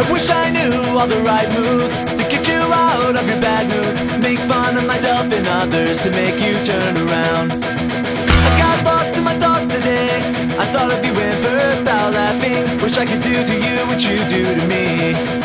I wish I knew all the right moves to get you out of your bad moods. Make fun of myself and others to make you turn around. I got lost in my thoughts today. I thought of you and burst out laughing. Wish I could do to you what you do to me.